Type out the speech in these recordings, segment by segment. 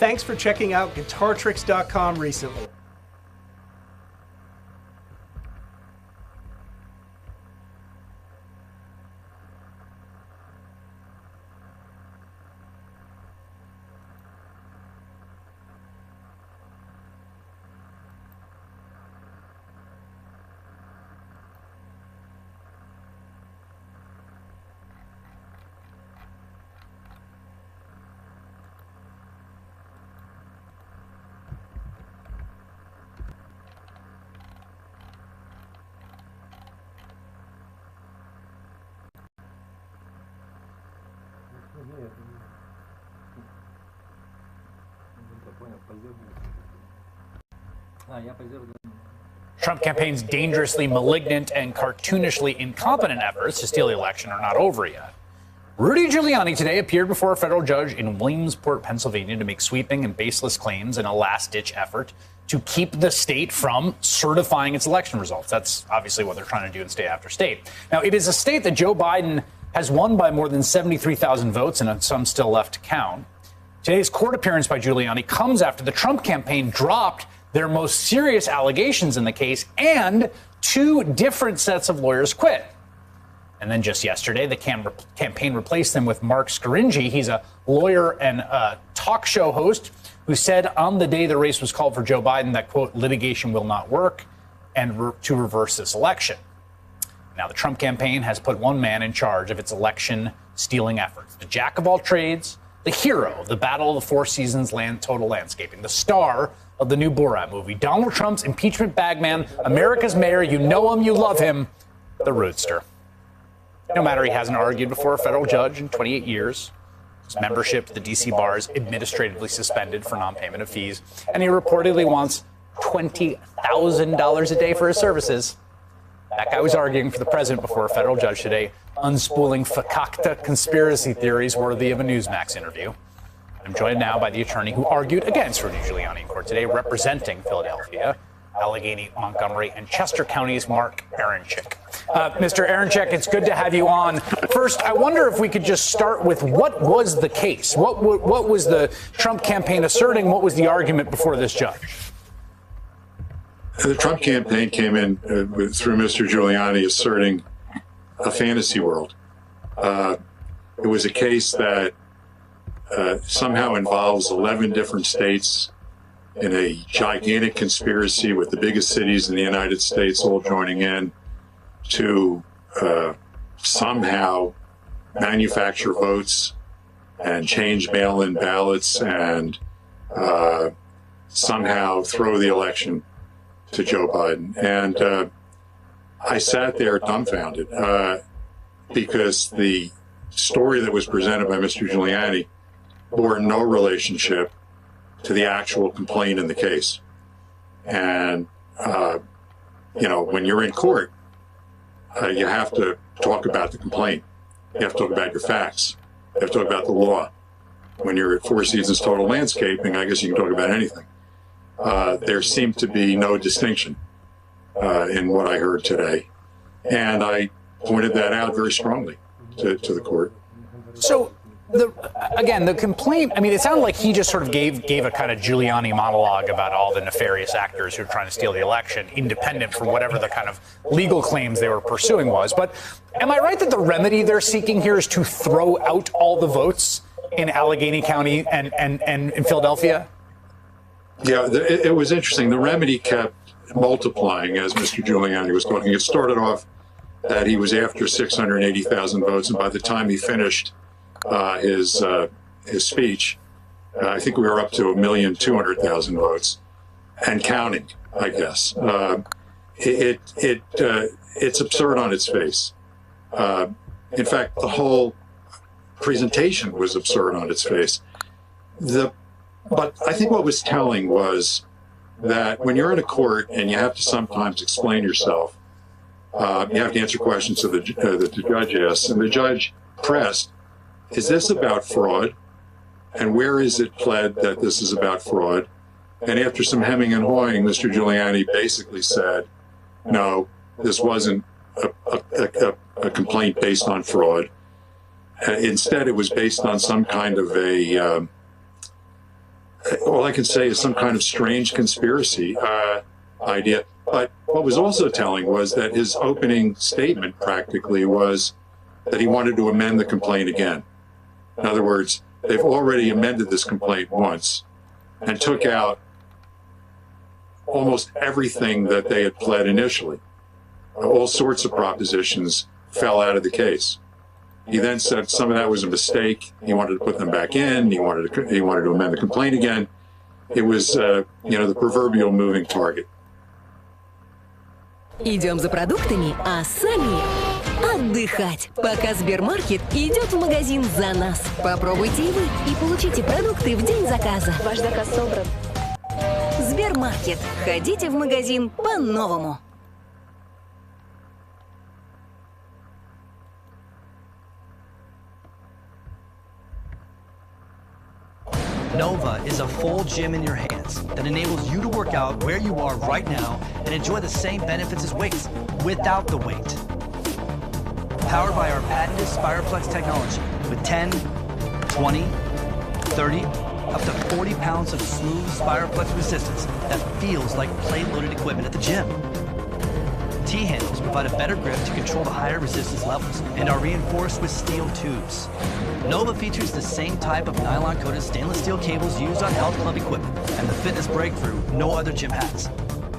Thanks for checking out GuitarTricks.com recently. Trump campaign's dangerously malignant and cartoonishly incompetent efforts to steal the election are not over yet. Rudy Giuliani today appeared before a federal judge in Williamsport, Pennsylvania, to make sweeping and baseless claims in a last-ditch effort to keep the state from certifying its election results. That's obviously what they're trying to do in state after state. Now, it is a state that Joe Biden has won by more than 73,000 votes, and some still left to count. Today's court appearance by Giuliani comes after the Trump campaign dropped their most serious allegations in the case, and two different sets of lawyers quit. And then just yesterday, the campaign replaced them with Mark Scaringi. He's a lawyer and a talk show host who said on the day the race was called for Joe Biden that, quote, litigation will not work and to reverse this election. Now, the Trump campaign has put one man in charge of its election stealing efforts. The jack of all trades, the hero of the Battle of the Four Seasons total landscaping, the star of the new Borat movie, Donald Trump's impeachment bagman, America's mayor, you know him, you love him, the roadster. No matter he hasn't argued before a federal judge in 28 years, his membership to the D.C. bar is administratively suspended for non-payment of fees, and he reportedly wants $20,000 a day for his services. That guy was arguing for the president before a federal judge today, unspooling fakakta conspiracy theories worthy of a Newsmax interview. I'm joined now by the attorney who argued against Rudy Giuliani in court today, representing Philadelphia, Allegheny, Montgomery, and Chester counties, Mark Aronczyk. Mr. Aronczyk, it's good to have you on. First, I wonder if we could just start with what was the case? What was the Trump campaign asserting? What was the argument before this judge? The Trump campaign came in through Mr. Giuliani asserting a fantasy world. It was a case that somehow involves 11 different states in a gigantic conspiracy with the biggest cities in the United States all joining in to somehow manufacture votes and change mail-in ballots and somehow throw the election to Joe Biden. And I sat there dumbfounded because the story that was presented by Mr. Giuliani bore no relationship to the actual complaint in the case. And, you know, when you're in court, you have to talk about the complaint. You have to talk about your facts. You have to talk about the law. When you're at Four Seasons Total Landscaping, I guess you can talk about anything. There seemed to be no distinction in what I heard today. And I pointed that out very strongly to the court. So, the complaint, I mean, it sounded like he just sort of gave a kind of Giuliani monologue about all the nefarious actors who are trying to steal the election, independent from whatever the kind of legal claims they were pursuing was. But am I right that the remedy they're seeking here is to throw out all the votes in Allegheny County and in Philadelphia? Yeah, it was interesting. The remedy kept multiplying as Mr. Giuliani was talking. It started off that he was after 680,000 votes, and by the time he finished his speech, I think we were up to 1,200,000 votes and counting, I guess. It's absurd on its face. In fact, the whole presentation was absurd on its face. But I think what was telling was that when you're in a court and you have to sometimes explain yourself, you have to answer questions that the judge asks, and the judge pressed, is this about fraud? And where is it pled that this is about fraud? And after some hemming and hawing, Mr. Giuliani basically said, no, this wasn't a complaint based on fraud. Instead, it was based on some kind of all I can say is some kind of strange conspiracy idea. But what was also telling was that his opening statement practically was that he wanted to amend the complaint again. In other words, they've already amended this complaint once and took out almost everything that they had pled initially. All sorts of propositions fell out of the case. He then said some of that was a mistake. He wanted to put them back in. He wanted to amend the complaint again. It was, the proverbial moving target. Идем за продуктами, а сами отдыхать, пока Сбермаркет идет в магазин за нас. Попробуйте и вы, и получите продукты в день заказа. Ваш заказ собран. Сбермаркет. Ходите в магазин по-новому. Nova is a full gym in your hands that enables you to work out where you are right now and enjoy the same benefits as weights without the weight. Powered by our patented Spiraplex technology with 10, 20, 30, up to 40 pounds of smooth Spiraplex resistance that feels like plate-loaded equipment at the gym. T-handles provide a better grip to control the higher resistance levels and are reinforced with steel tubes. Nova features the same type of nylon-coated stainless steel cables used on health club equipment and the fitness breakthrough no other gym has.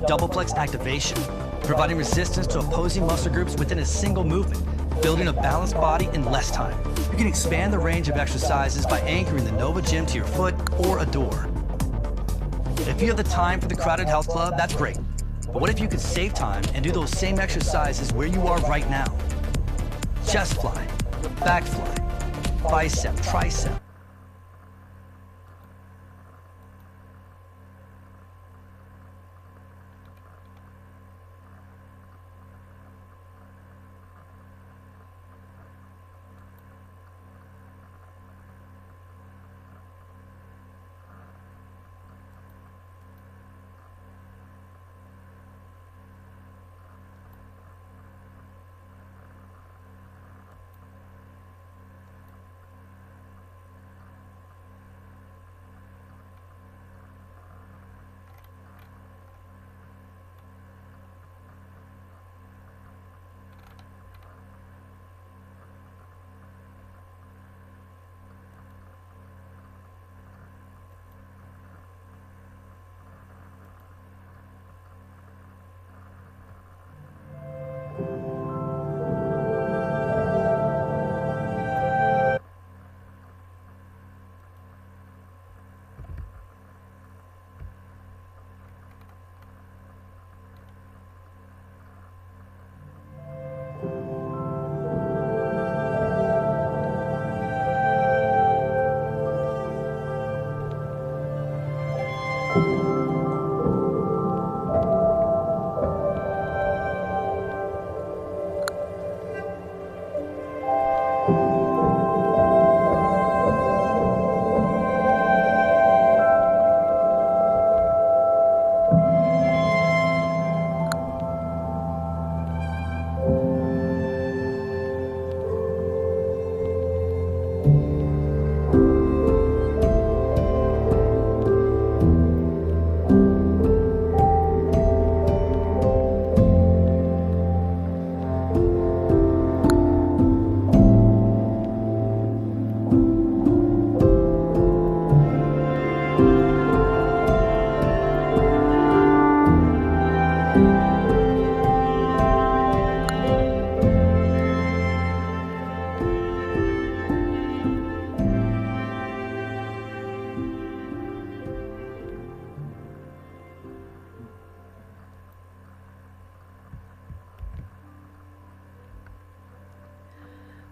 Double flex activation, providing resistance to opposing muscle groups within a single movement, building a balanced body in less time. You can expand the range of exercises by anchoring the Nova gym to your foot or a door. If you have the time for the crowded health club, that's great. But what if you could save time and do those same exercises where you are right now? Chest fly, back fly, bicep, tricep.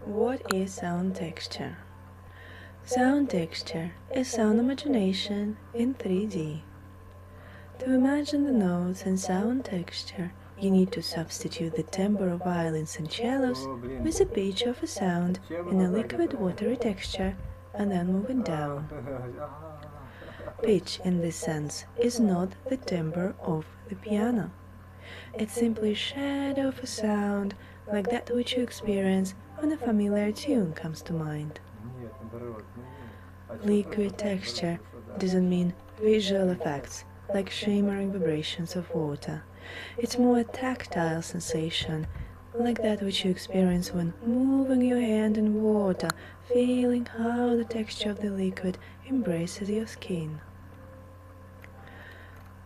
What is sound texture? Sound texture is sound imagination in 3D. To imagine the notes and sound texture, you need to substitute the timbre of violins and cellos with the pitch of a sound in a liquid watery texture and then move it down. Pitch in this sense is not the timbre of the piano. It's simply a shadow of a sound like that which you experience when a familiar tune comes to mind. Liquid texture doesn't mean visual effects like shimmering vibrations of water. It's more a tactile sensation, like that which you experience when moving your hand in water, feeling how the texture of the liquid embraces your skin.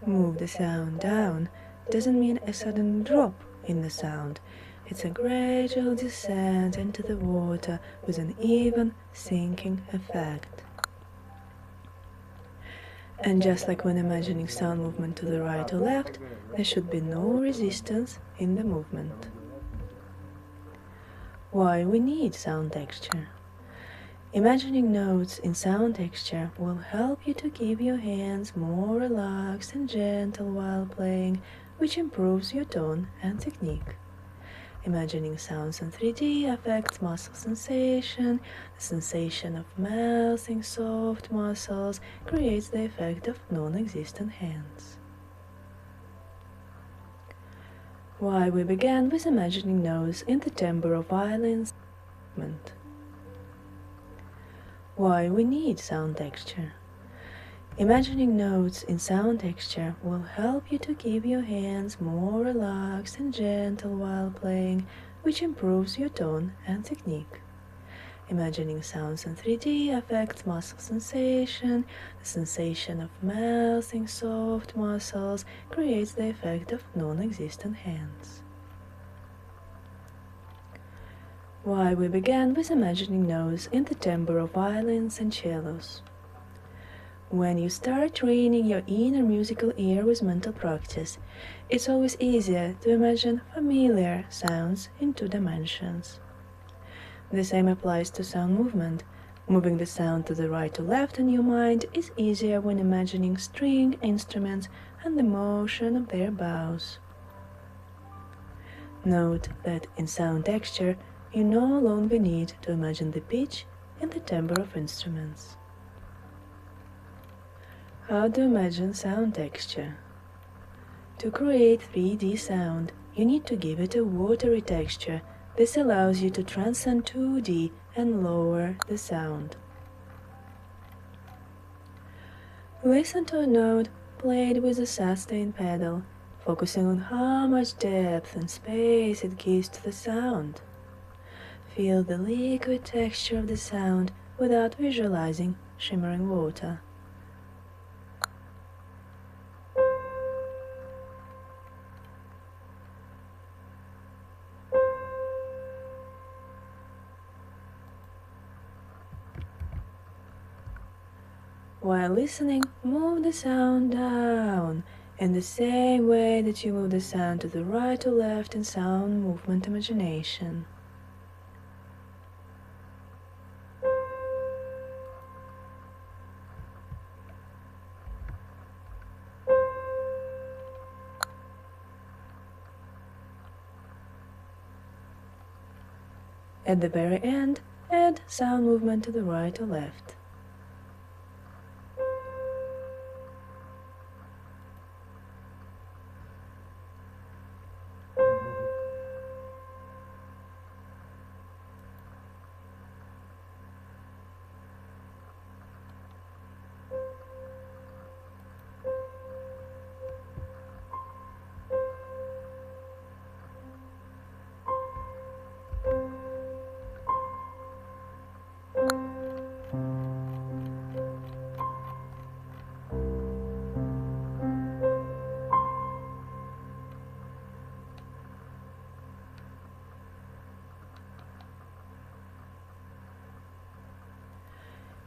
Move the sound down doesn't mean a sudden drop in the sound. It's a gradual descent into the water with an even sinking effect. And just like when imagining sound movement to the right or left, there should be no resistance in the movement. Why we need sound texture? Imagining notes in sound texture will help you to keep your hands more relaxed and gentle while playing, which improves your tone and technique. Imagining sounds in 3D affects muscle sensation. The sensation of melting soft muscles creates the effect of non-existent hands. Why we began with imagining notes in the timbre of violin movement. Why we need sound texture. Imagining notes in sound texture will help you to keep your hands more relaxed and gentle while playing, which improves your tone and technique. Imagining sounds in 3D affects muscle sensation. The sensation of melting soft muscles creates the effect of non-existent hands. Why we began with imagining notes in the timbre of violins and cellos. When you start training your inner musical ear with mental practice, it's always easier to imagine familiar sounds in 2 dimensions. The same applies to sound movement. Moving the sound to the right or left in your mind is easier when imagining string instruments and the motion of their bows. Note that in sound texture, you no longer need to imagine the pitch and the timbre of instruments. How to imagine sound texture? To create 3D sound, you need to give it a watery texture. This allows you to transcend 2D and lower the sound. Listen to a note played with a sustain pedal, focusing on how much depth and space it gives to the sound. Feel the liquid texture of the sound without visualizing shimmering water. While listening, move the sound down in the same way that you move the sound to the right or left in sound movement imagination. At the very end, add sound movement to the right or left.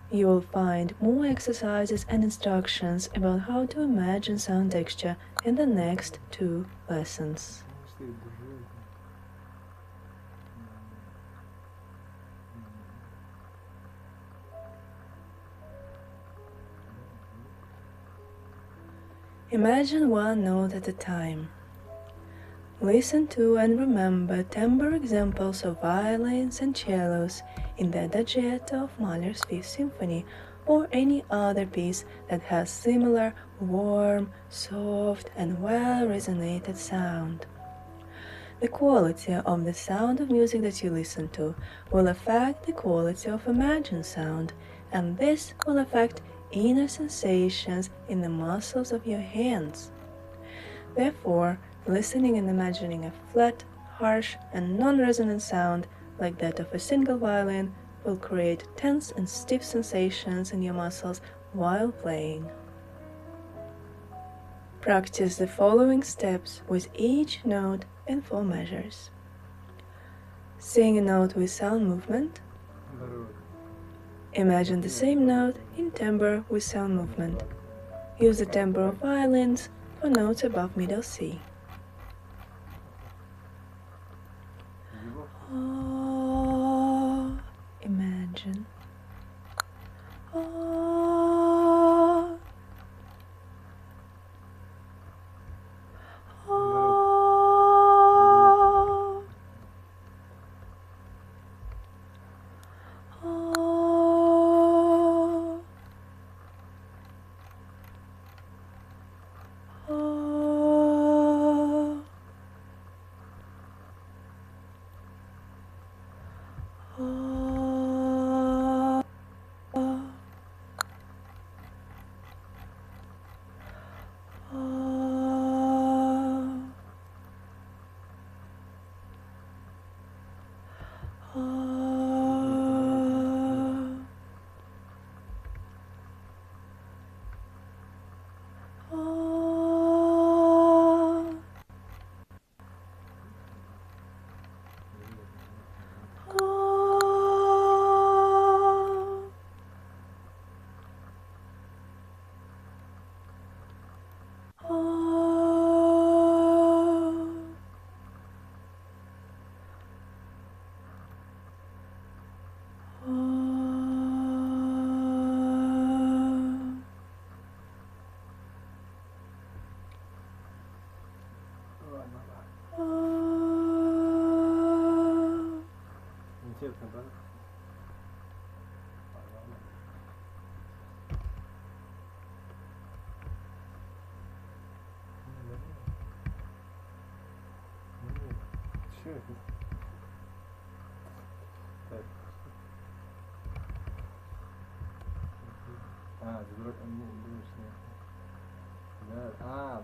You will find more exercises and instructions about how to imagine sound texture in the next 2 lessons. Imagine one note at a time. Listen to and remember timbre examples of violins and cellos in the Adagietto of Mahler's Fifth Symphony or any other piece that has similar warm, soft and well-resonated sound. The quality of the sound of music that you listen to will affect the quality of imagined sound, and this will affect inner sensations in the muscles of your hands. Therefore, listening and imagining a flat, harsh, and non-resonant sound like that of a single violin will create tense and stiff sensations in your muscles while playing. Practice the following steps with each note in 4 measures. Sing a note with sound movement. Imagine the same note in timbre with sound movement. Use the timbre of violins for notes above middle C. Imagine.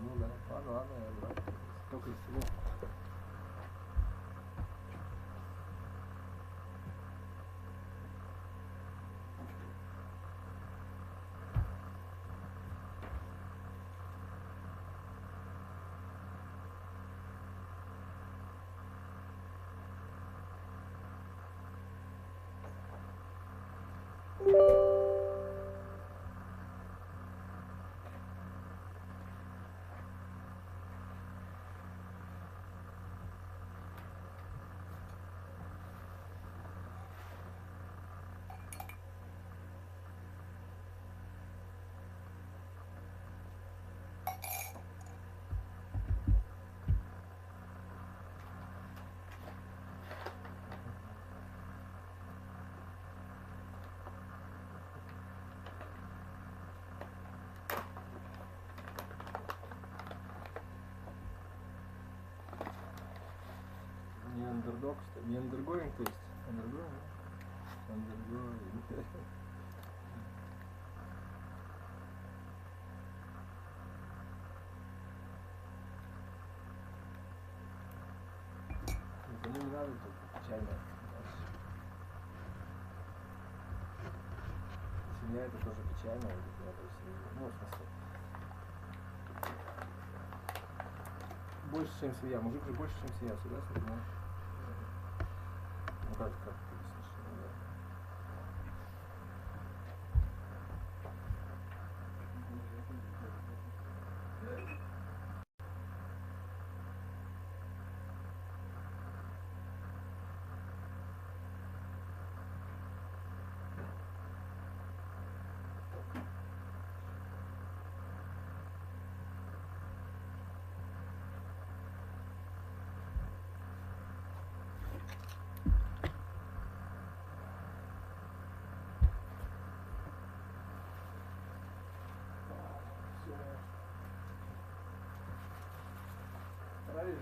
Ну да, ладно, только всего. Не андердог, не андергоинг, то есть андергоинг, андергоинг. Это не надо тут печально. Семья это тоже печально, ну, в смысле. Больше, чем семья. Мужик же больше, чем семья, согласен? Да? Ну как ты объяснишь? Ну, да.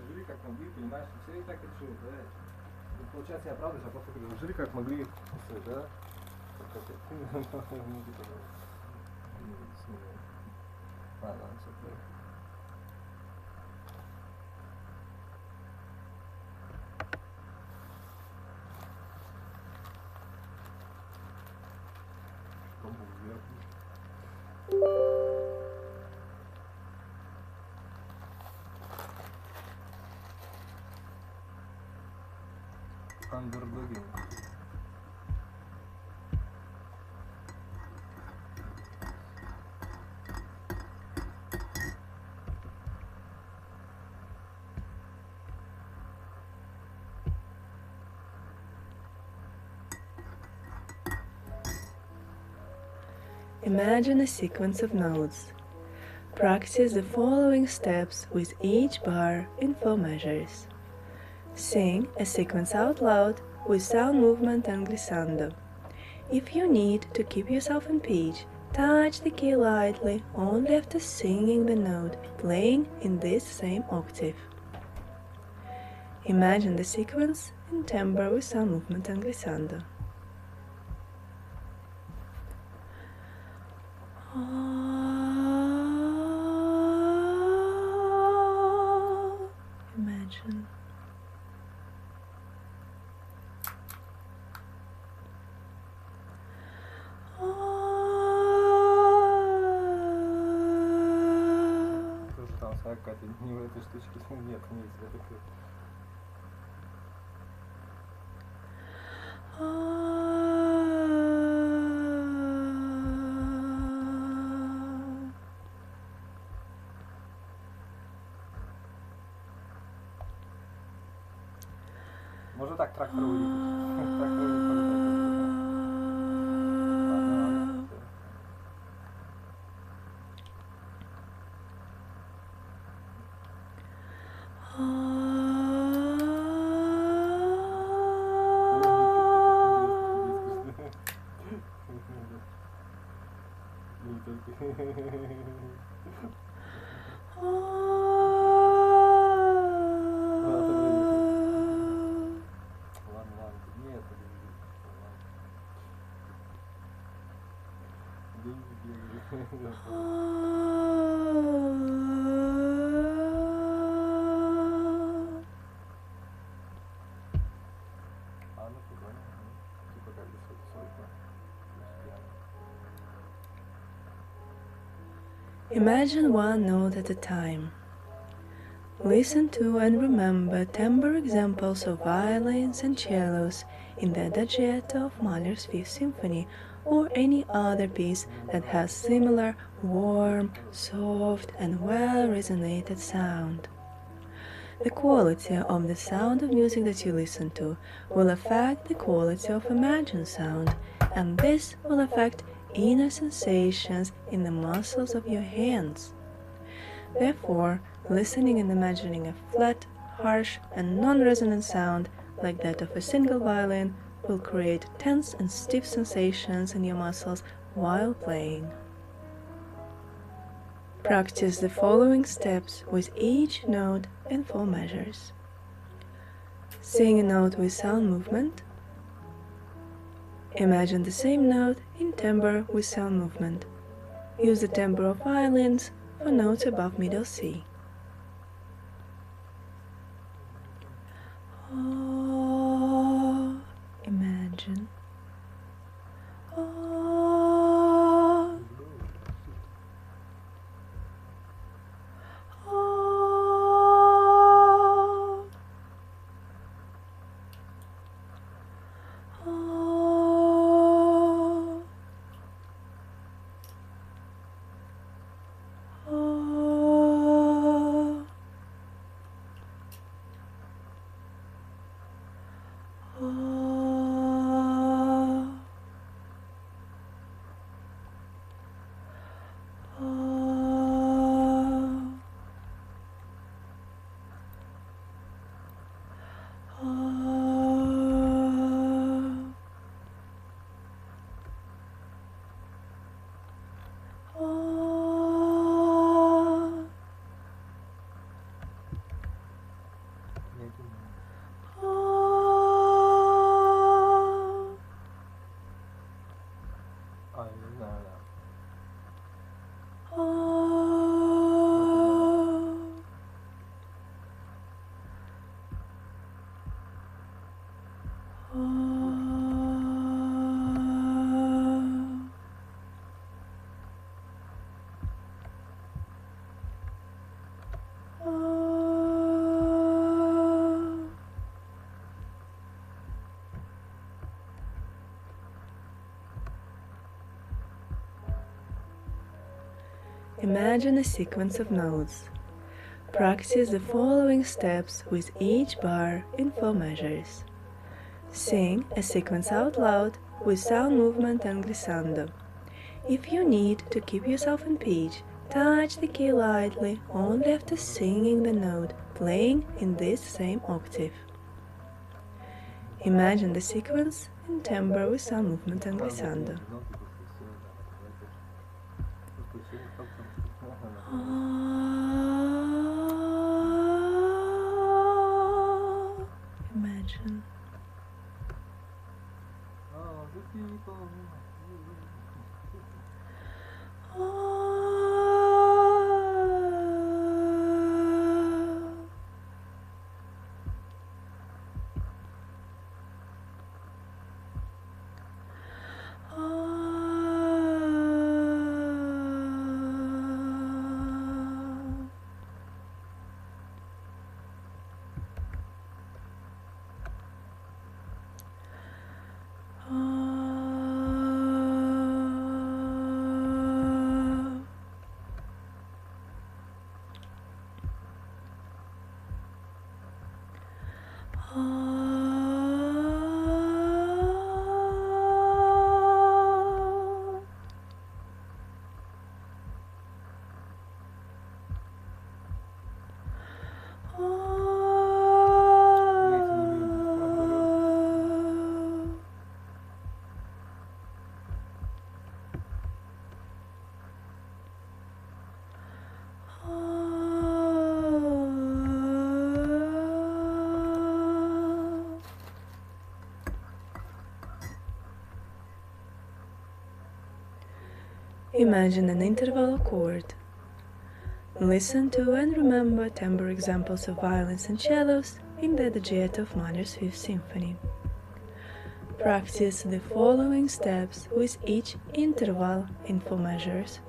Жили как могли, понимаешь, все и так решили, да? И получается, я правда, я просто говорю, жили как могли, все, да? Ладно, все плохо. Что было вверху? Андердоги. Imagine a sequence of notes. Practice the following steps with each bar in 4 measures. Sing a sequence out loud with sound movement and glissando. If you need to keep yourself in pitch, touch the key lightly only after singing the note, playing in this same octave. Imagine the sequence in timbre with sound movement and glissando. Imagine. Тоже там своя какая-то не в этой штучке. Нет, нет, это как... Можно так трактор выехать? Трактор Imagine one note at a time. Listen to and remember timbre examples of violins and cellos in the Adagietto of Mahler's Fifth Symphony or any other piece that has similar warm, soft and well-resonated sound. The quality of the sound of music that you listen to will affect the quality of imagined sound, and this will affect inner sensations in the muscles of your hands. Therefore, listening and imagining a flat, harsh and non-resonant sound like that of a single violin will create tense and stiff sensations in your muscles while playing. Practice the following steps with each note in 4 measures. Sing a note with sound movement. Imagine the same note in timbre with sound movement. Use the timbre of violins for notes above middle C. Oh, imagine. Oh, oh, oh, oh. Imagine a sequence of notes. Practice the following steps with each bar in 4 measures. Sing a sequence out loud with sound movement and glissando. If you need to keep yourself in pitch, touch the key lightly only after singing the note, playing in this same octave. Imagine the sequence in timbre with sound movement and glissando. Imagine. Imagine an interval chord. Listen to and remember timbre examples of violins and cellos in the Adagietto of Mahler's Fifth Symphony. Practice the following steps with each interval in 4 measures.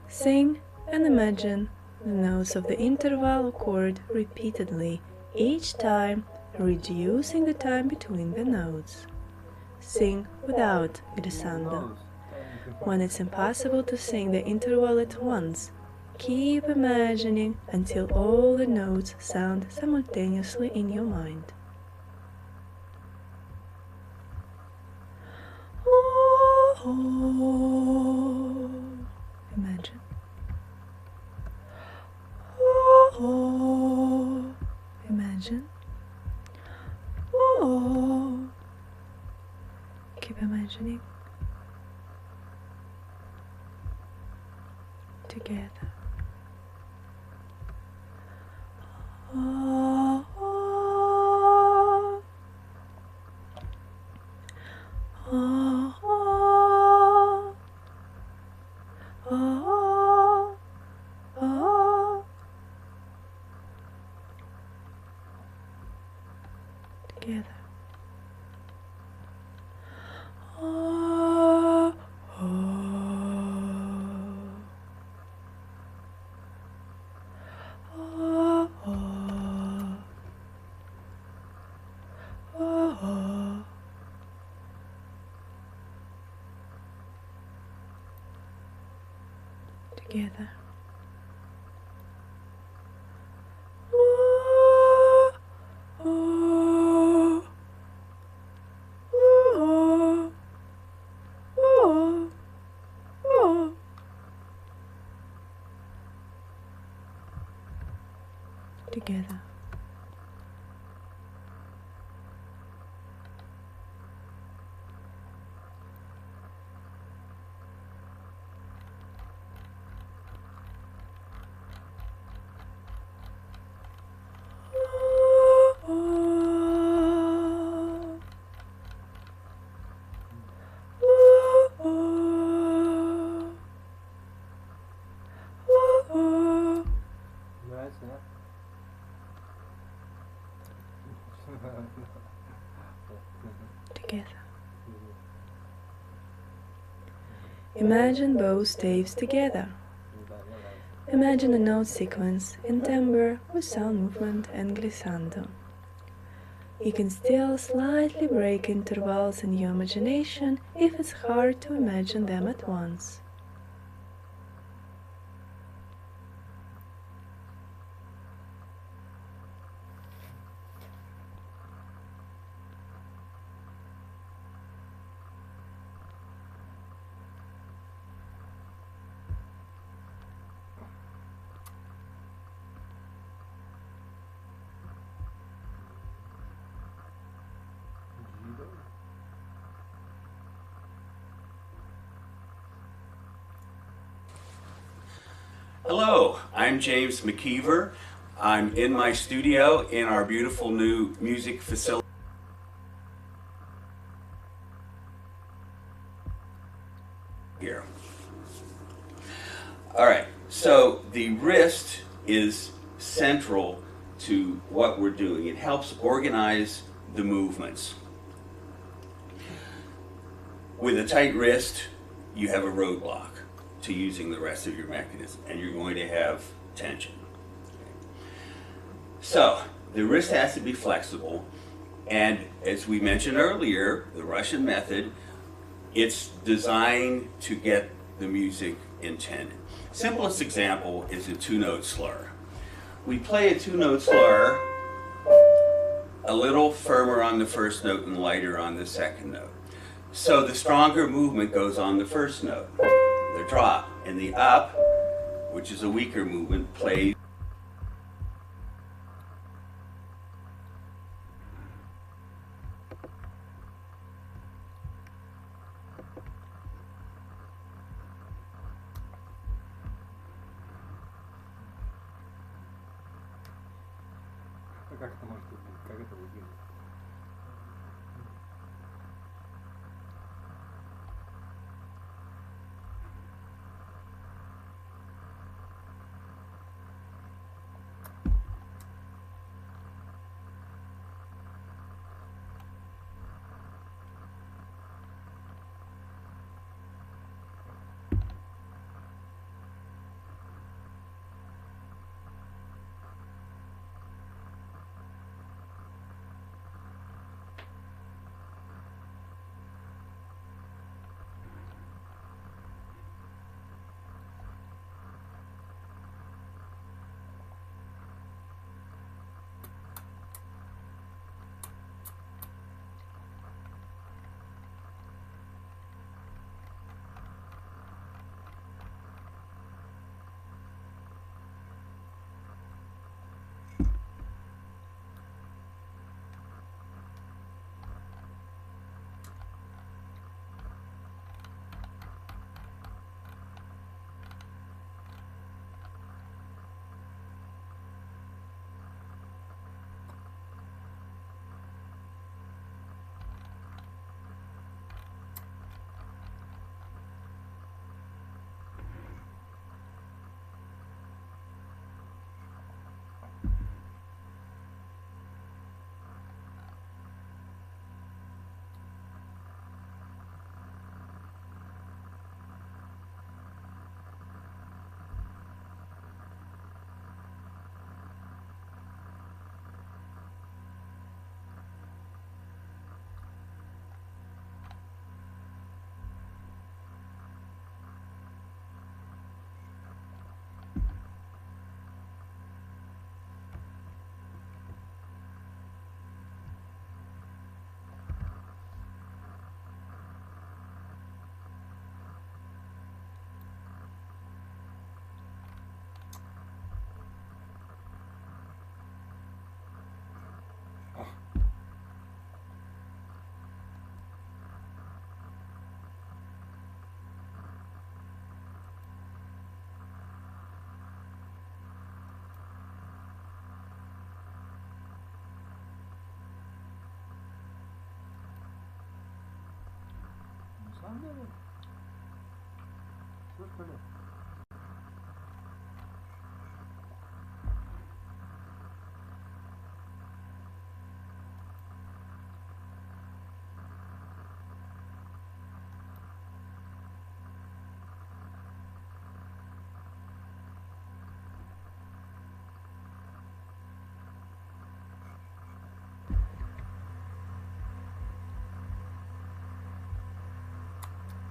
Sing and imagine the notes of the interval chord repeatedly, each time reducing the time between the notes. Sing without glissando. When it's impossible to sing the interval at once, keep imagining until all the notes sound simultaneously in your mind. Imagine. Imagine. Keep imagining. Together. Together. Together. Together. Imagine both staves together. Imagine a note sequence in timbre with sound movement and glissando. You can still slightly break intervals in your imagination if it's hard to imagine them at once. Hello, I'm James McKeever. I'm in my studio in our beautiful new music facility here. All right, so the wrist is central to what we're doing. It helps organize the movements. With a tight wrist, you have a roadblock to using the rest of your mechanism, and you're going to have tension. So the wrist has to be flexible, and as we mentioned earlier, the Russian method, it's designed to get the music intended. Simplest example is a two-note slur. We play a two-note slur a little firmer on the first note and lighter on the second note. So the stronger movement goes on the first note. The drop, and the up, which is a weaker movement, plays Как это может быть? Как это выглядит? самом деле, слышь, понятно.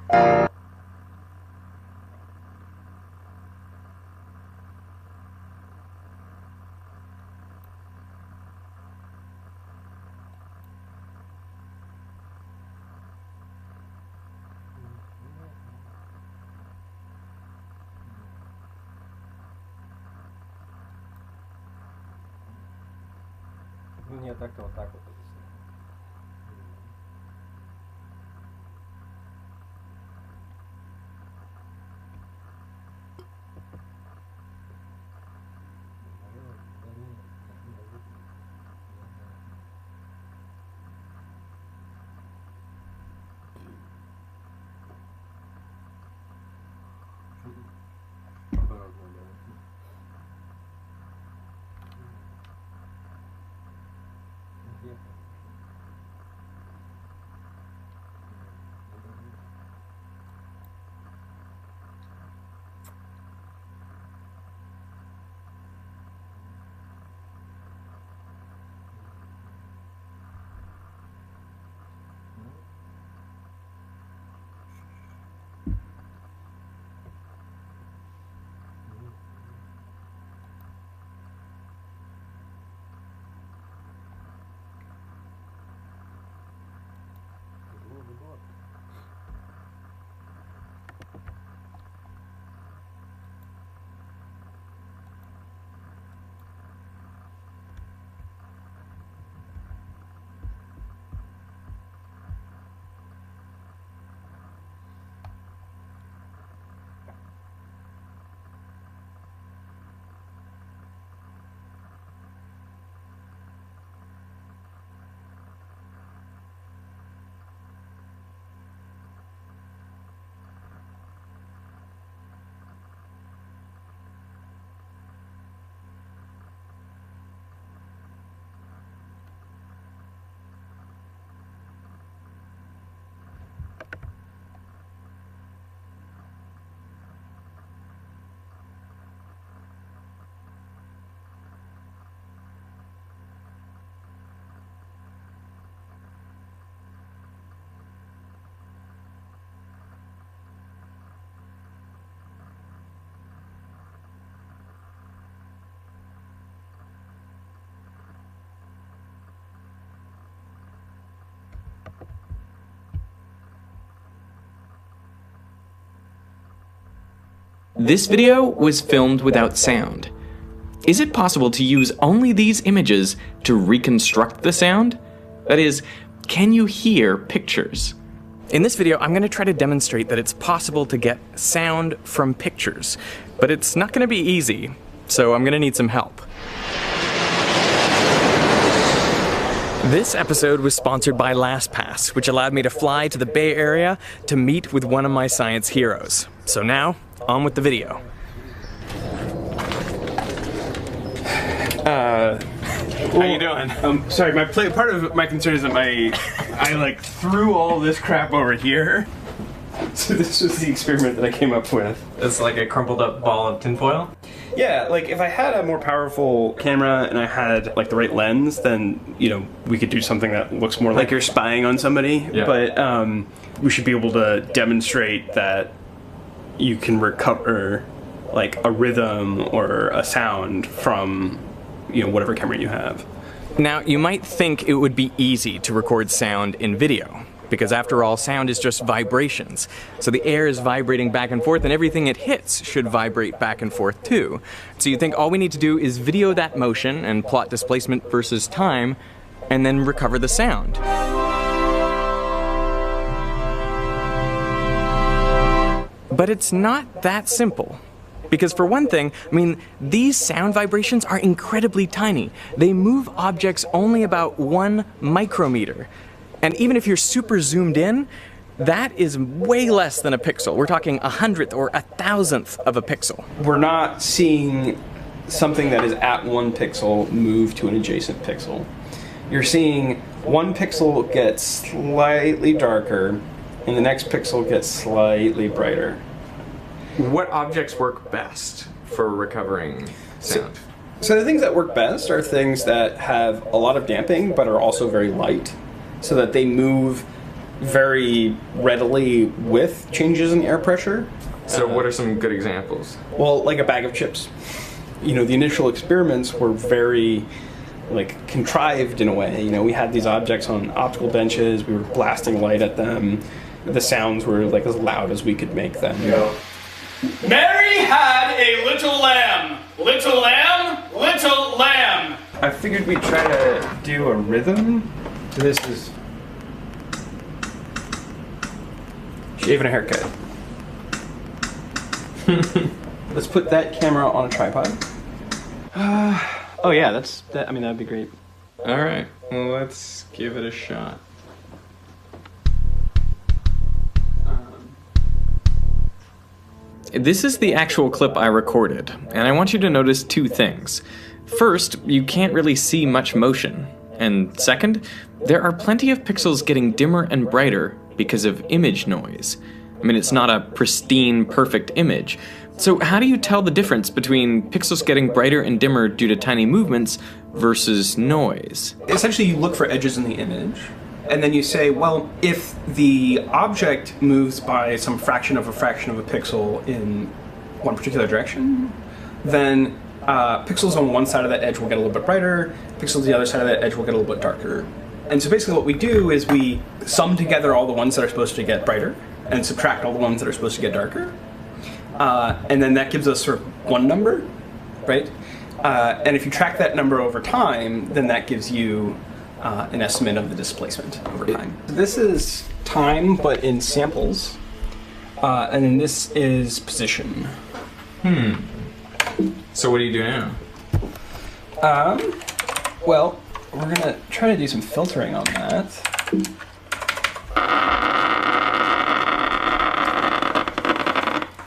Ну нет, так-то вот так вот. This video was filmed without sound. Is it possible to use only these images to reconstruct the sound? That is, can you hear pictures? In this video, I'm going to try to demonstrate that it's possible to get sound from pictures, but it's not going to be easy, so I'm going to need some help. This episode was sponsored by LastPass, which allowed me to fly to the Bay Area to meet with one of my science heroes. So now, on with the video. How you doing? Sorry, part of my concern is that I like threw all this crap over here. So this was the experiment that I came up with. It's like a crumpled up ball of tinfoil? Yeah, like if I had a more powerful camera and I had like the right lens, then, you know, we could do something that looks more like you're spying on somebody. Yeah. But we should be able to demonstrate that you can recover like a rhythm or a sound from, you know, whatever camera you have. Now, you might think it would be easy to record sound in video, because after all, sound is just vibrations. So the air is vibrating back and forth, and everything it hits should vibrate back and forth too. So you think all we need to do is video that motion and plot displacement versus time, and then recover the sound. But it's not that simple. Because for one thing, I mean, these sound vibrations are incredibly tiny. They move objects only about 1 micrometer. And even if you're super zoomed in, that is way less than a pixel. We're talking 100th or 1,000th of a pixel. We're not seeing something that is at 1 pixel move to an adjacent pixel. You're seeing 1 pixel get slightly darker, and the next pixel gets slightly brighter. What objects work best for recovering sound? So the things that work best are things that have a lot of damping but are also very light, so that they move very readily with changes in air pressure. So what are some good examples? Well, like a bag of chips. You know, the initial experiments were very like contrived in a way. You know, we had these objects on optical benches, we were blasting light at them. The sounds were like as loud as we could make them. Yeah. Mary had a little lamb. Little lamb, little lamb. I figured we'd try to do a rhythm. So this is shaving a haircut. Let's put that camera on a tripod. Oh yeah, I mean, that'd be great. All right, well, let's give it a shot. This is the actual clip I recorded, and I want you to notice two things. First, you can't really see much motion. And second, there are plenty of pixels getting dimmer and brighter because of image noise. I mean, it's not a pristine, perfect image. So how do you tell the difference between pixels getting brighter and dimmer due to tiny movements versus noise? Essentially, you look for edges in the image, and then you say, well, if the object moves by some fraction of a pixel in one particular direction, then pixels on one side of that edge will get a little bit brighter, pixels on the other side of that edge will get a little bit darker. And so basically what we do is we sum together all the ones that are supposed to get brighter and subtract all the ones that are supposed to get darker. And then that gives us sort of one number, right? And if you track that number over time, then that gives you an estimate of the displacement over time. This is time, but in samples. And then this is position. So what do you do now? Well, we're gonna try to do some filtering on that.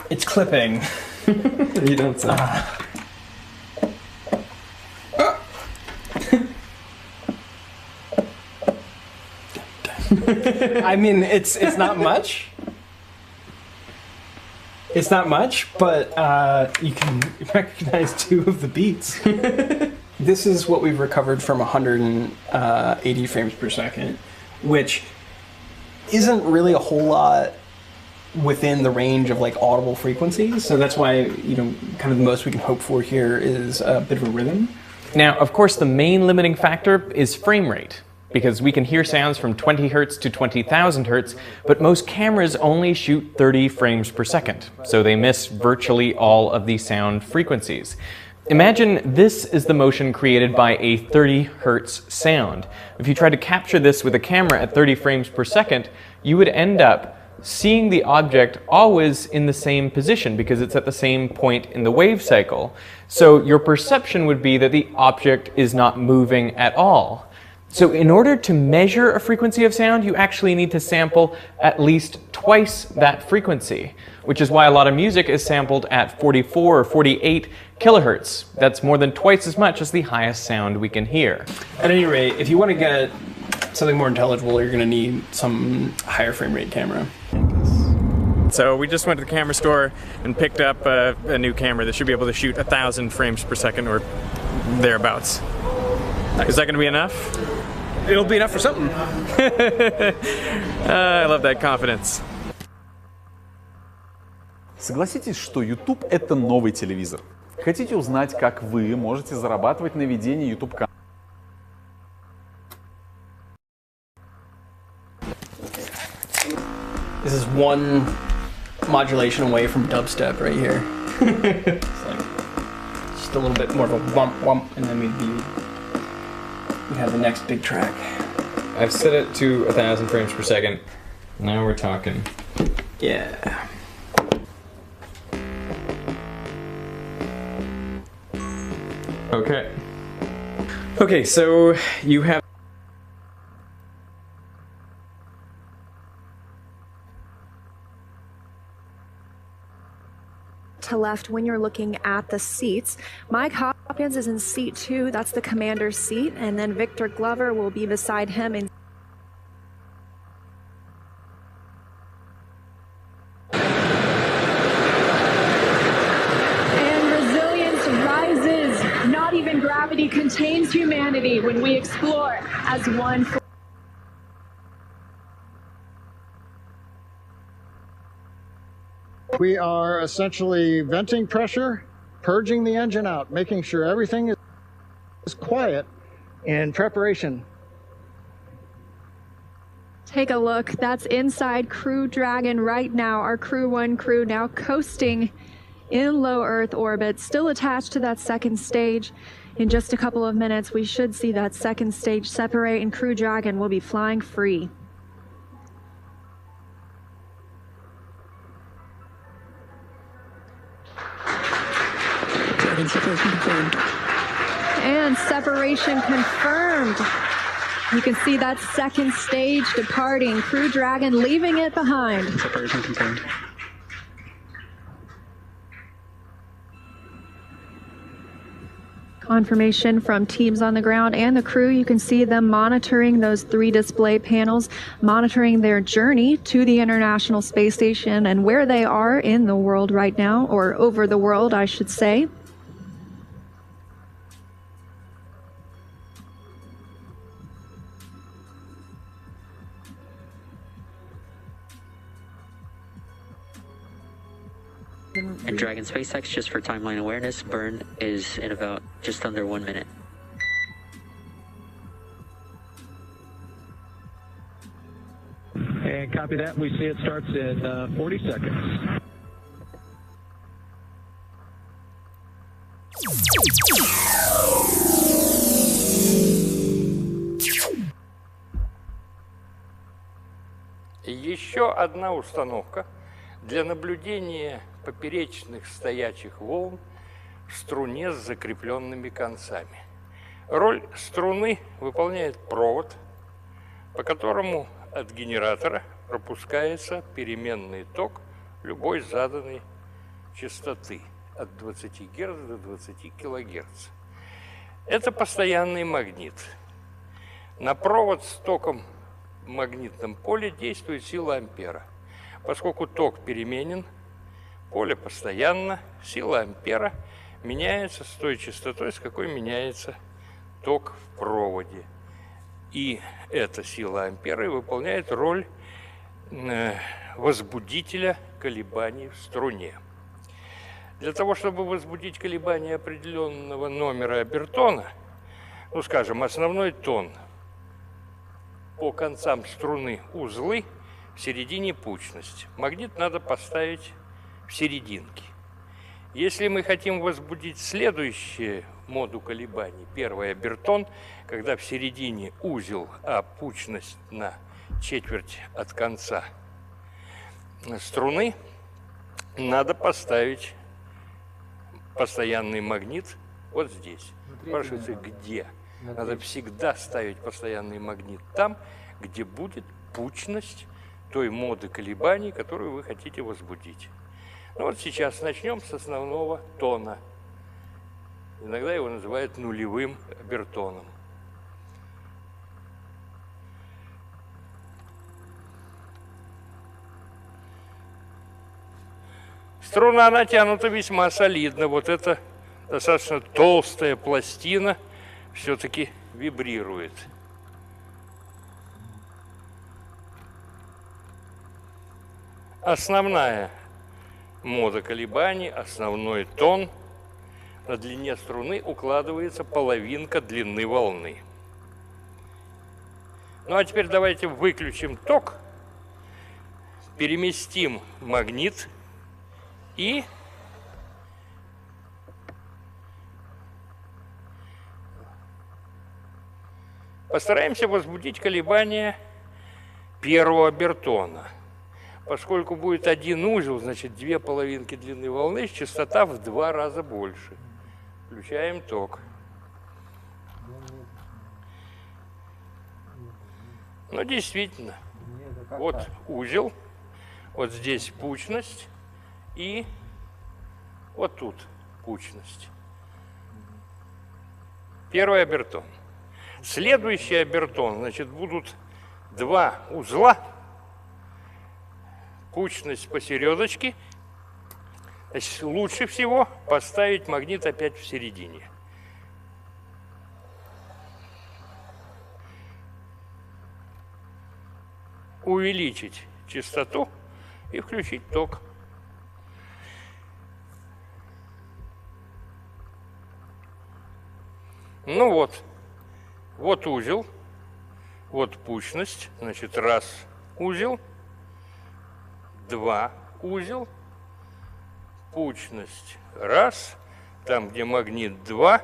It's clipping. You don't say. I mean, it's not much. It's not much, but you can recognize two of the beats. This is what we've recovered from 180 frames per second, which isn't really a whole lot within the range of like audible frequencies. So that's why, you know, kind of the most we can hope for here is a bit of a rhythm. Now, of course, the main limiting factor is frame rate, because we can hear sounds from 20 hertz to 20,000 hertz, but most cameras only shoot 30 frames per second, so they miss virtually all of the sound frequencies. Imagine this is the motion created by a 30 hertz sound. If you tried to capture this with a camera at 30 frames per second, you would end up seeing the object always in the same position because it's at the same point in the wave cycle. So your perception would be that the object is not moving at all. So in order to measure a frequency of sound, you actually need to sample at least twice that frequency, which is why a lot of music is sampled at 44 or 48 kilohertz. That's more than twice as much as the highest sound we can hear. At any rate, if you want to get something more intelligible, you're going to need some higher frame rate camera. So we just went to the camera store and picked up a new camera that should be able to shoot 1,000 frames per second or thereabouts. Nice. Is that going to be enough? It'll be enough for something. I love that confidence. Согласитесь, что YouTube — это новый телевизор. Хотите узнать, как вы можете зарабатывать на ведении YouTube-канала? This is one modulation away from dubstep right here. It's like just a little bit more of a wump wump, and then we'd have the next big track. I've set it to 1,000 frames per second. Now we're talking. Yeah. Okay. Okay, so you have to left when you're looking at the seats. Mike Hopkins is in seat 2, that's the commander's seat, and then Victor Glover will be beside him in gravity contains humanity when we explore as one. We are essentially venting pressure, purging the engine out, making sure everything is quiet in preparation. Take a look. That's inside Crew Dragon right now. Our Crew 1 crew now coasting in low Earth orbit, still attached to that second stage. In just a couple of minutes, we should see that second stage separate and Crew Dragon will be flying free. And separation confirmed. You can see that second stage departing. Crew Dragon leaving it behind. Separation confirmed. Confirmation from teams on the ground and the crew. You can see them monitoring those 3 display panels, monitoring their journey to the International Space Station and where they are in the world right now, or over the world, I should say. And Dragon SpaceX, just for timeline awareness, burn is in about just under 1 minute. And copy that. We see it starts in 40 seconds. Еще одна установка для наблюдения поперечных стоячих волн в струне с закрепленными концами. Роль струны выполняет провод, по которому от генератора пропускается переменный ток любой заданной частоты от 20 Гц до 20 кГц. Это постоянный магнит. На провод с током в магнитном поле действует сила ампера. Поскольку ток переменен, поле постоянно, сила ампера меняется с той частотой, с какой меняется ток в проводе. И эта сила ампера выполняет роль возбудителя колебаний в струне. Для того, чтобы возбудить колебания определенного номера обертона, ну, скажем, основной тон, по концам струны узлы, в середине пучность. Магнит надо поставить в серединке. Если мы хотим возбудить следующие моду колебаний, первый обертон, когда в середине узел, а пучность на четверть от конца струны, надо поставить постоянный магнит вот здесь. Спрашивается, где? Надо всегда ставить постоянный магнит там, где будет пучность той моды колебаний, которую вы хотите возбудить. Ну вот сейчас начнем с основного тона. Иногда его называют нулевым обертоном. Струна натянута весьма солидно. Вот эта достаточно толстая пластина все-таки вибрирует. Основная мода колебаний, основной тон, на длине струны укладывается половинка длины волны. Ну а теперь давайте выключим ток, переместим магнит и постараемся возбудить колебания первого обертона. Поскольку будет один узел, значит, 2 половинки длины волны, частота в 2 раза больше. Включаем ток. Ну, действительно, вот узел, вот здесь пучность и вот тут пучность. Первый обертон. Следующий обертон, значит, будут 2 узла, пучность посередочке. Значит, лучше всего поставить магнит опять в середине. Увеличить частоту и включить ток. Ну вот. Вот узел. Вот пучность. Значит, раз узел. Два узел. Пучность. Раз. Там, где магнит, 2.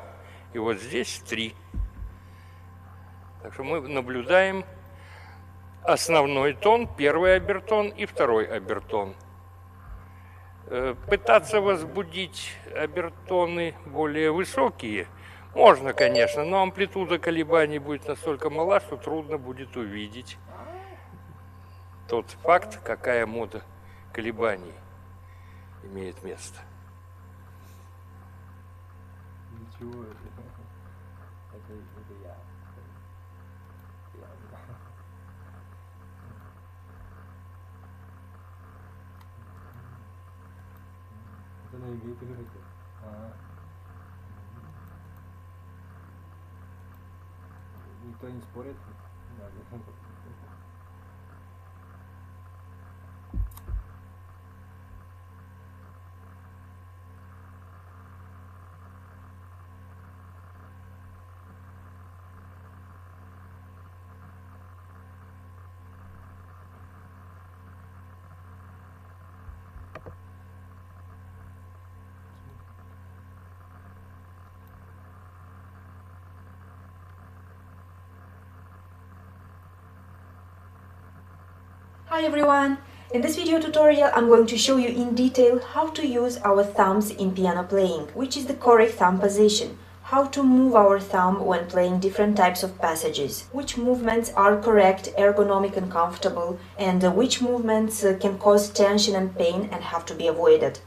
И вот здесь 3. Так что мы наблюдаем основной тон, первый обертон и второй обертон. Пытаться возбудить обертоны более высокие можно, конечно, но амплитуда колебаний будет настолько мала, что трудно будет увидеть тот факт, какая мода колебаний имеет место. Ничего, это я. Это на имеет или хотел? Никто не спорит? Hi everyone! In this video tutorial I'm going to show you in detail how to use our thumbs in piano playing, which is the correct thumb position, how to move our thumb when playing different types of passages, which movements are correct, ergonomic and comfortable, and which movements can cause tension and pain and have to be avoided.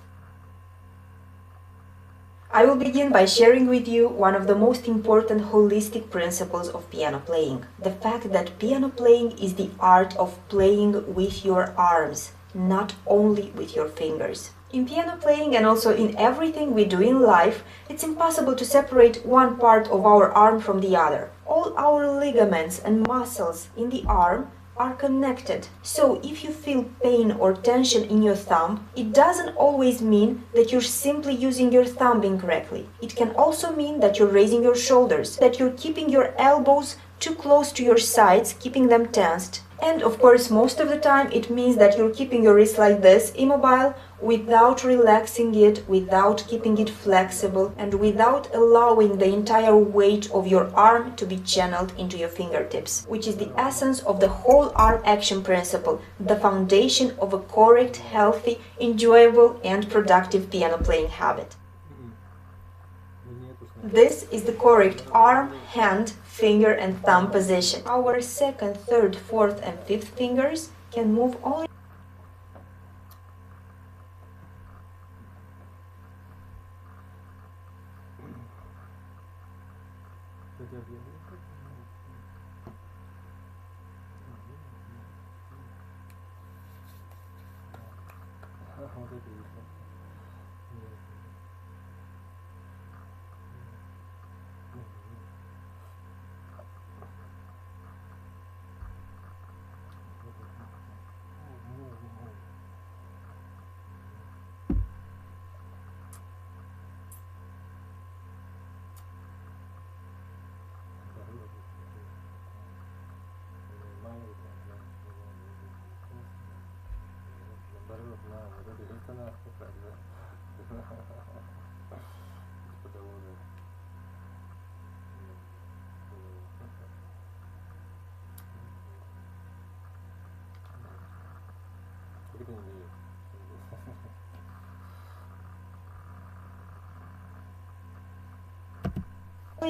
I will begin by sharing with you one of the most important holistic principles of piano playing. The fact that piano playing is the art of playing with your arms, not only with your fingers. In piano playing and also in everything we do in life, it's impossible to separate one part of our arm from the other. All our ligaments and muscles in the arm are connected. So if you feel pain or tension in your thumb, it doesn't always mean that you're simply using your thumb incorrectly. It can also mean that you're raising your shoulders, that you're keeping your elbows too close to your sides, keeping them tensed. And of course, most of the time it means that you're keeping your wrist like this, immobile, without relaxing it, without keeping it flexible, and without allowing the entire weight of your arm to be channeled into your fingertips, which is the essence of the whole arm action principle, the foundation of a correct, healthy, enjoyable, and productive piano playing habit. This is the correct arm, hand, finger and thumb position. Our second, third, fourth and fifth fingers can move only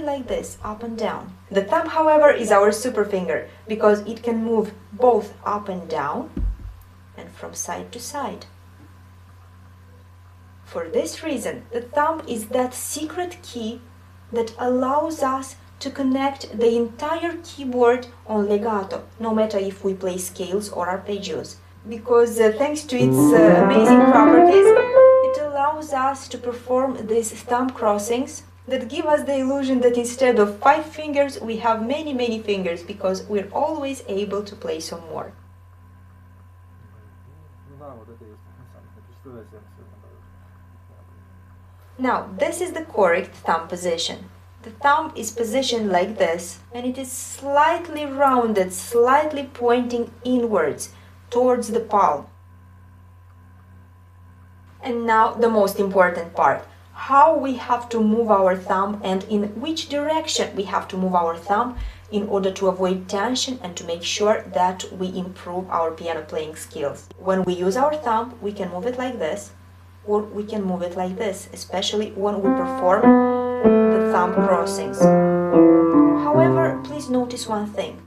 like this, up and down. The thumb, however, is our super finger because it can move both up and down and from side to side. For this reason, the thumb is that secret key that allows us to connect the entire keyboard on legato, no matter if we play scales or arpeggios, because thanks to its amazing properties, it allows us to perform these thumb crossings that give us the illusion that instead of 5 fingers, we have many fingers, because we're always able to play some more. Now, this is the correct thumb position. The thumb is positioned like this, and it is slightly rounded, slightly pointing inwards towards the palm. And now the most important part, how we have to move our thumb and in which direction we have to move our thumb in order to avoid tension and to make sure that we improve our piano playing skills. When we use our thumb, we can move it like this, or we can move it like this, especially when we perform the thumb crossings. However, please notice one thing.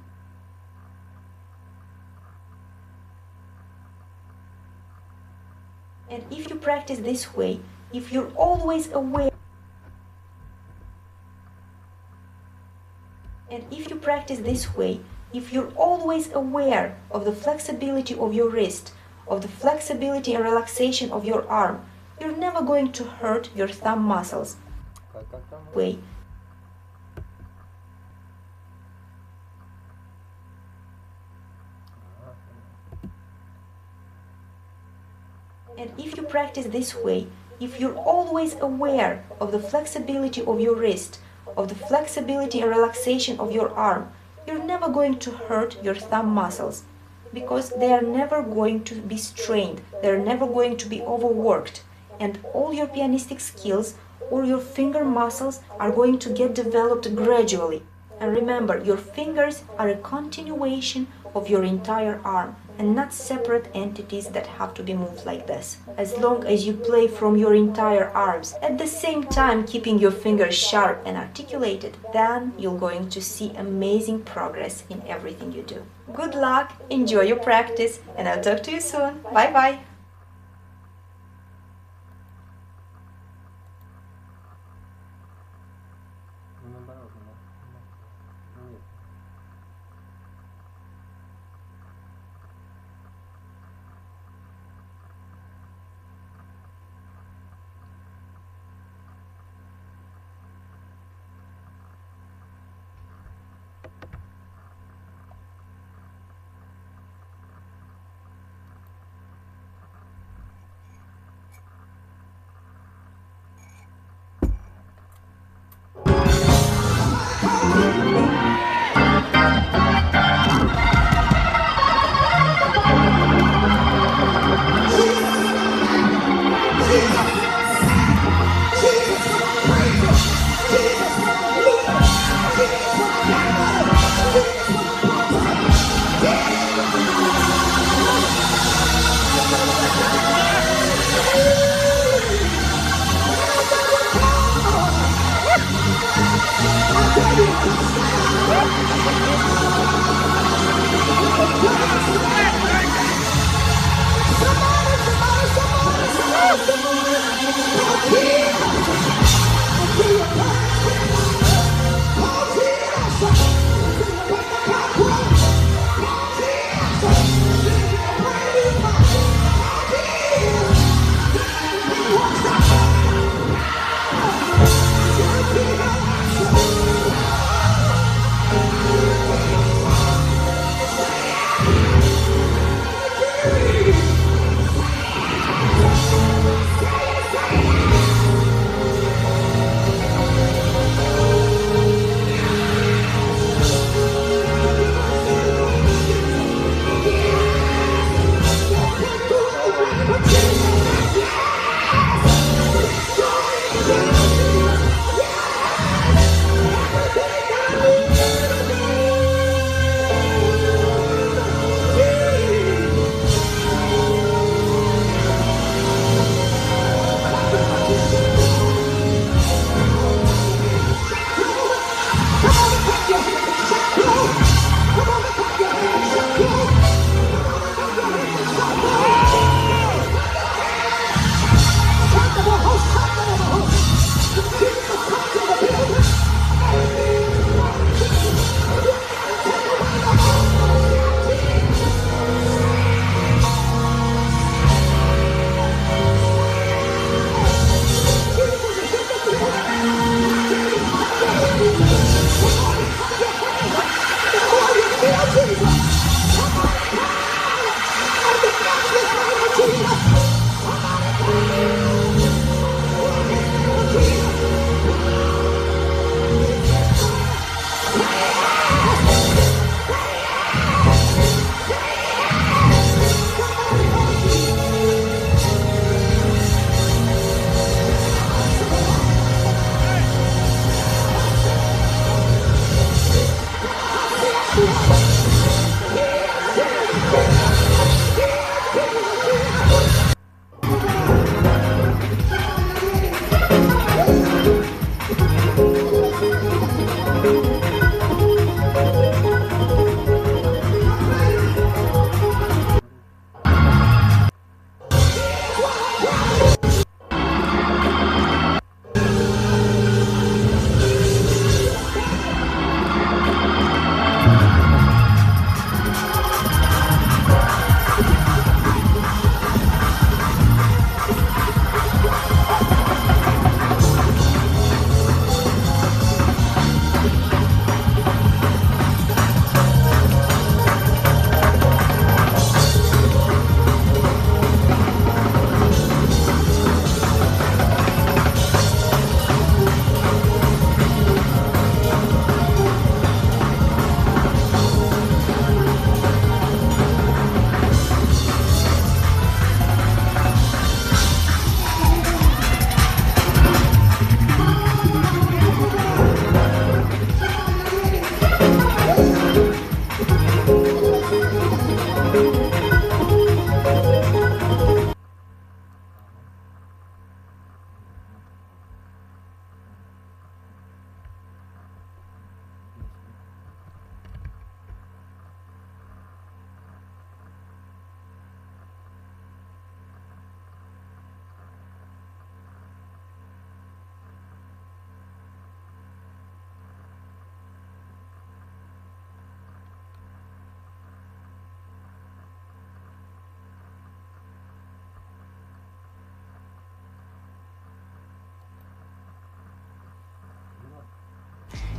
And if you practice this way, if you're always aware, of the flexibility of your wrist, of the flexibility and relaxation of your arm, you're never going to hurt your thumb muscles. And if you practice this way, if you're always aware of the flexibility of your wrist, of the flexibility and relaxation of your arm, you're never going to hurt your thumb muscles, because they are never going to be strained, they're never going to be overworked, and all your pianistic skills or your finger muscles are going to get developed gradually. And remember, your fingers are a continuation of your entire arm and not separate entities that have to be moved like this. As long as you play from your entire arms, at the same time keeping your fingers sharp and articulated, then you're going to see amazing progress in everything you do. Good luck, enjoy your practice, and I'll talk to you soon. Bye bye!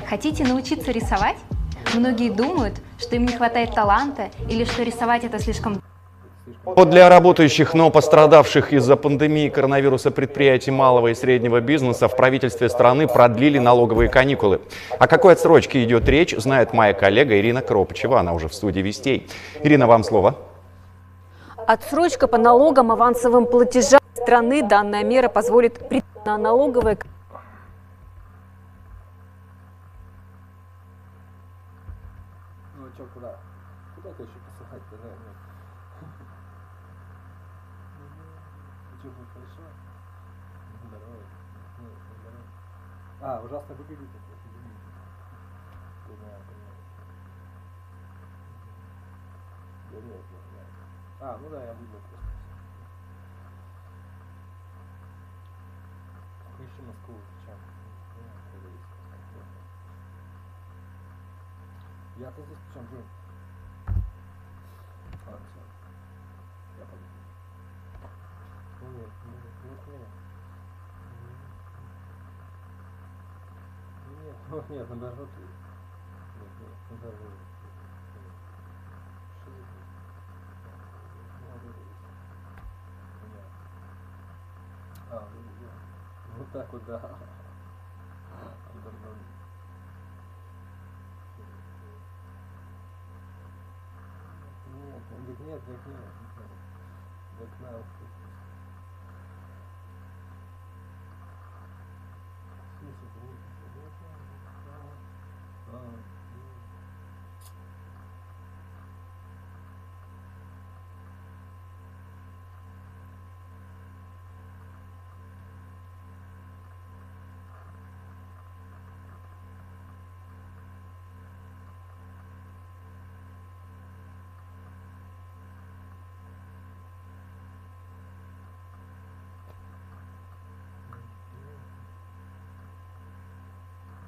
Хотите научиться рисовать? Многие думают, что им не хватает таланта или что рисовать это слишком... Вот для работающих, но пострадавших из-за пандемии коронавируса предприятий малого и среднего бизнеса в правительстве страны продлили налоговые каникулы. О какой отсрочке идет речь, знает моя коллега Ирина Кропачева. Она уже в студии «Вестей». Ирина, вам слово. Отсрочка по налогам, авансовым платежам страны. Данная мера позволит на налоговые... Ну что, куда? Куда ты еще посылать-то, да? Что, будет хорошо? Здорово. А, ужасно выглядит. А, ну да, я буду просто. Еще Москву чем? Я-то здесь причем живу. Ладно, все. Я пойду. Нет. Нет, наоборот. Нет, наоборот. Вот так вот, да. Нет. Так надо.